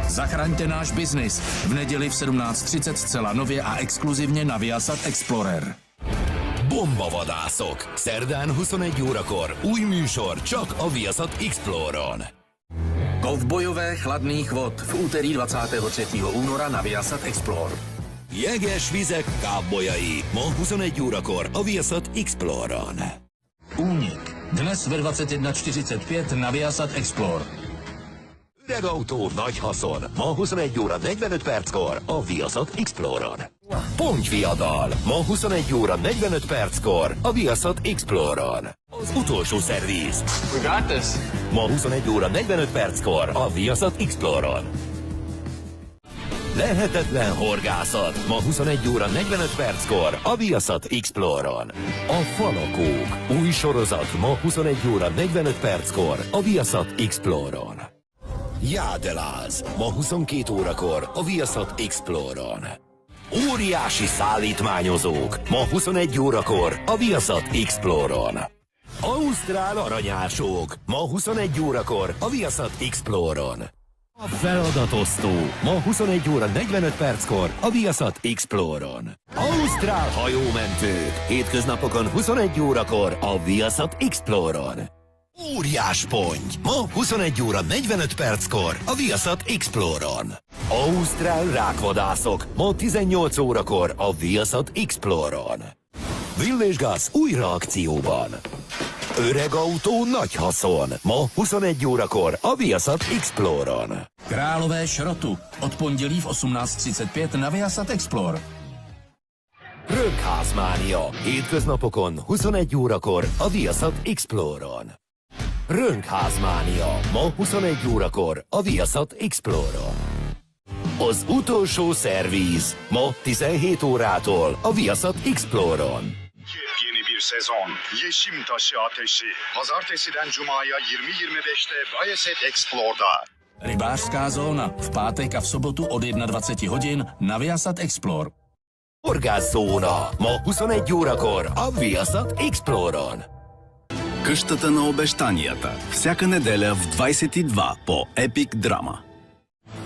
Zachraňte náš biznis. V neděli v 17:30 zcela nově a exkluzivně na Viasat Explorer. Bombavadászok. Szerdán 21 órakor. Új műsor csak a Viasat Exploron. Kovbojové chladných vod v úterý 23. února na Viasat Explore. Jeges vizek kábojai. Ma 21 órakor a Viasat Exploron. Únik. Dnes ve 21:45 na Viasat Explore. Öreg autó, nagy haszon. Ma 21 óra 45 perckor a Viasat Exploron. Pontyviadal. Ma 21 óra 45 perckor a Viasat Exploron. Az utolsó szerviz. We got this. Ma 21 óra 45 perckor a Viasat Exploron. Lehetetlen horgászat. Ma 21 óra 45 perckor a Viasat Exploron. A Falakók. Új sorozat ma 21 óra 45 perckor a Viasat Exploron. Jádeláz. Ma 22 órakor a Viasat Exploron. Óriási szállítmányozók. Ma 21 órakor a Viasat Exploron. Ausztrál aranyások. Ma 21 órakor a Viasat Exploron. A feladatosztó. Ma 21 óra 45 perckor a Viasat Exploron. Ausztrál hajómentők. Hétköznapokon 21 órakor a Viasat Exploron. Óriás ponty. Ma 21 óra 45 perckor a Viasat Exploron. Ausztrál rákvadászok. Ma 18 órakor a Viasat Exploron. Villésgáz újra akcióban. Öreg autó, nagy haszon. Ma 21 órakor a Viasat Exploron. Králové šrotu. Od pondělí v 18:35 na Viasat Explore. Rönkházmánia. Hétköznapokon 21 órakor a Viasat Exploron. Rönkházmánia. Ma 21 órakor a Viasat Exploron. Az utolsó szervíz. Ma 17 órától a Viasat Exploron. Yeni bir sezon. Yeşim Taşı Ateşi. Pazartesiden Cuma'ya 20:25'te Viasat Explore'da. Rybářská zóna. V pátek a v sobotu od 21 hodin na Viasat Explore. Horgászóna. Ma 21 órakor a Viasat Exploron. Къщата на обещанията. Всяка неделя в 22 по Epic Drama.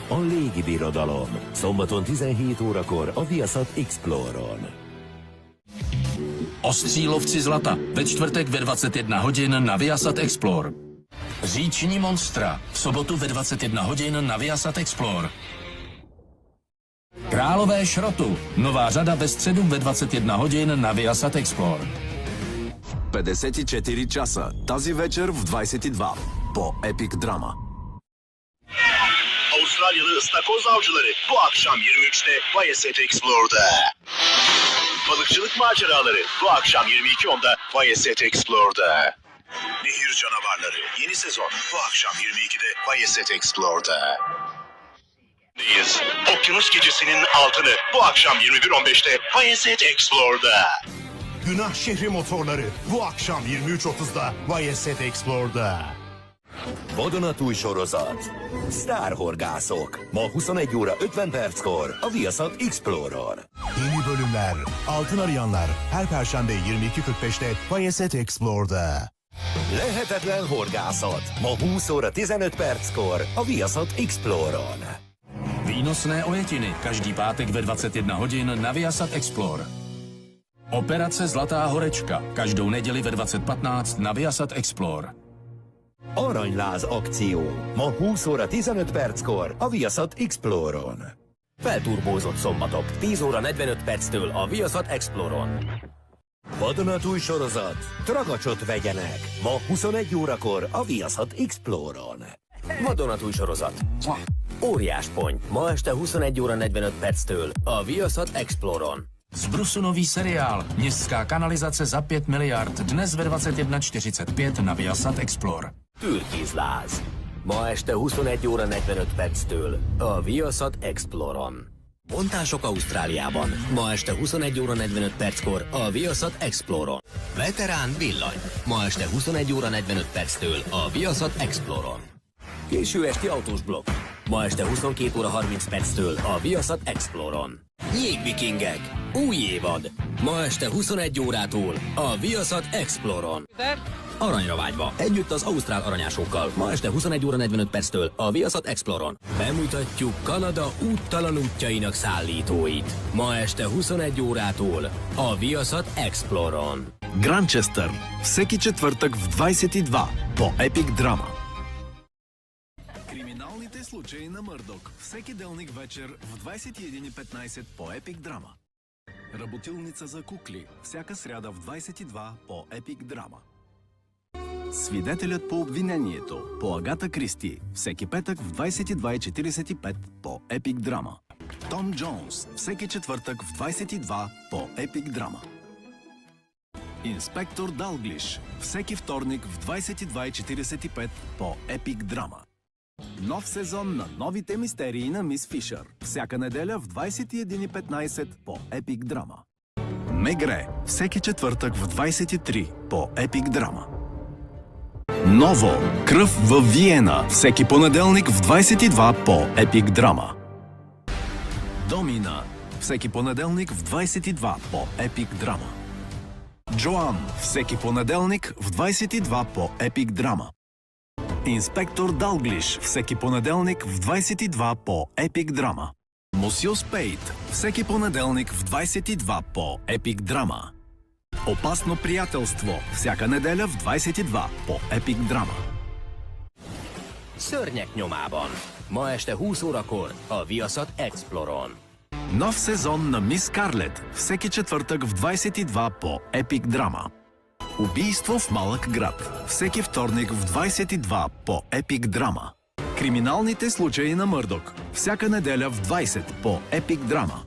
A légibirodalom. Szombaton 17 órakor a Viasat Exploron. Ostřílovci zlata. Ve čtvrtek ve 21 hodin na Viasat Explore. Říční monstra. V sobotu ve 21 hodin na Viasat Explore. Králové šrotu. Nová řada ve středu ve 21 hodin na Viasat Explore. 54 часа. Тази вечер в 22 по Epic Drama. Avustralyalı ıstakoz avcıları bu akşam 23'te Viasat Explore'da. Balıkçılık maceraları bu akşam 22.10'da Viasat Explore'da. Nehir canavarları yeni sezon bu akşam 22'de Viasat Explore'da. Okyanus gecesinin altını bu akşam 21.15'te Viasat Explore'da. Günah şehri motorları bu akşam 23.30'da Viasat Explore'da. Vadonatúj sorozat. Sztárhorgászok. Ma 21 óra 50 perckor a Viasat Exploron. Yeni bölümler, altın arayanlar her perşembe 22.45'te Viasat Explore'da. Lehetetlen horgászat. Ma 20 óra 15 perckor a Viasat Exploron. Výnosné ojetiny. Každý pátek ve 21 hodin na Viasat Explore. Operace Zlatá horečka. Každou neděli ve 20:15 na Viasat Explore. Aranyláz akció. Ma 20 óra 15 perckor a Viasat Exploron. Felturbózott szombatok 10 óra 45 perctől a Viasat Exploron. Vadonatúj sorozat. Tragacsot vegyenek. Ma 21 órakor a Viasat Exploron. Vadonatúj sorozat. Óriás ponty. Ma este 21 óra 45 perctől a Viasat Exploron. Z nový seriál Městská kanalizace za 5 miliard. Dnes ve 21:45 na Viasat Explore. Türkizláz. Ma este 21 óra 45 perctől a Viasat Exploron. Bontások Ausztráliában. Ma este 21 óra 45 perckor a Viasat Exploron. Veterán villany. Ma este 21 óra 45 perctől a Viasat Exploron. Késő esti autós blokk. Ma este 22 óra 30 perctől a Viasat Exploron. Jégvikingek. Új évad. Ma este 21 órától a Viasat Exploron. aranyra vágyva. Együtt az ausztrál aranyásokkal. Ma este 21 óra 45 perctől a Viaszat Exploron. Bemutatjuk Kanada úttalan útjainak szállítóit. Ma este 21 órától a Viaszat Exploron. Гранчестър. Всеки четвъртък в 22 по Epic Drama. Криминалните случаи на Мърдок. Всеки делник вечер в 21:15 по Epic Drama. Работилница за кукли. Всяка сряда в 22 по Epic Drama. Свидетелят по обвинението по Агата Кристи. Всеки петък в 22:45 по Epic Drama. Том Джонс. Всеки четвъртък в 22 по Epic Drama. Инспектор Далглиш. Всеки вторник в 22:45 по Epic Drama. Нов сезон на новите мистерии на Мис Фишър. Всяка неделя в 21:15 по Epic Drama. Мегре. Всеки четвъртък в 23 по Epic Drama. Ново. Кръв във Виена. Всеки понеделник в 22 по Epic Drama. Домина. Всеки понеделник в 22 по Epic Drama. Джоан. Всеки понеделник в 22 по Epic Drama. Инспектор Далглиш. Всеки понеделник в 22 по Epic Drama. Мусио Спейд. Всеки понеделник в 22 по Epic Drama. Опасно приятелство. Всяка неделя в 22 по Epic Drama. Szörnyek nyomában. Ma este 20 órakor a Viaszat Exploron. Нов сезон на Мис Скарлет. Всеки четвъртък в 22 по Epic Drama. Убийство в малък град. Всеки вторник в 22 по Epic Drama. Криминалните случаи на Мърдок. Всяка неделя в 20 по Epic Drama.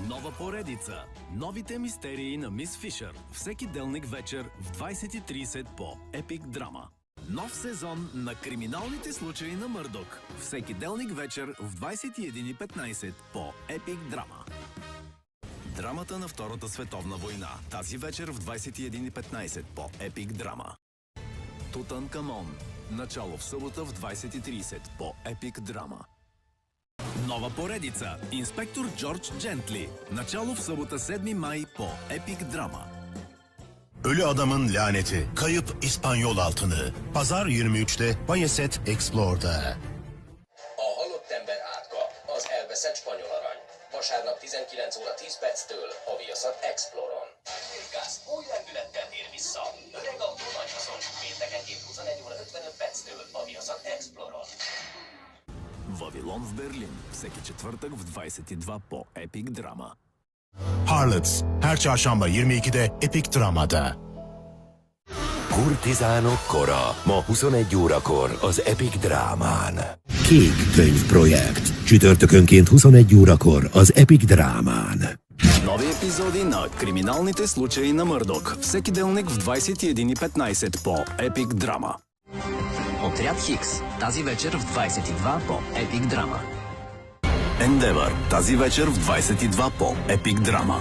Нова поредица. Новите мистерии на Мис Фишър. Всеки делник вечер в 20:30 по Epic Drama. Нов сезон на криминалните случаи на Мърдок. Всеки делник вечер в 21:15 по Epic Drama. Драмата на Втората световна война. Тази вечер в 21:15 по Epic Drama. Тутанкамон. Начало в събота в 20:30 по Epic Drama. Nova поредица. Инспектор Джордж Джентли. Начало в събота 7 май по Epic Drama. Ölü Adamın Laneti, Kayıp İspanyol Altını. Pazar 23'te Bayeset Explore'da. A halott ember átka, az elveszett spanyol arany. Vasárnap 19 óra 10 perctől a Viaszat Exploron. Gáz új lendülettel tér vissza. Öreg autó nagy haszon. Péntekenként 21 óra 55 perctől a Viaszat Exploron. Вавилон в Берлин. Всеки четвъртък в 22 по Epic Drama. Harlots, her çarşamba 22'de Epic Drama'da. Kurtizánok kora. Ma 21 órakor az Epic Drámán. Kék könyvprojekt. Csütörtökönként 21 órakor az Epic Drámán. Нови епизоди на криминалните случаи на Мърдок. Всеки делник в 21:15 по Epic Drama. Отряд Хикс. Тази вечер в 22 по Epic Drama. Endeavor. Тази вечер в 22 по Epic Drama.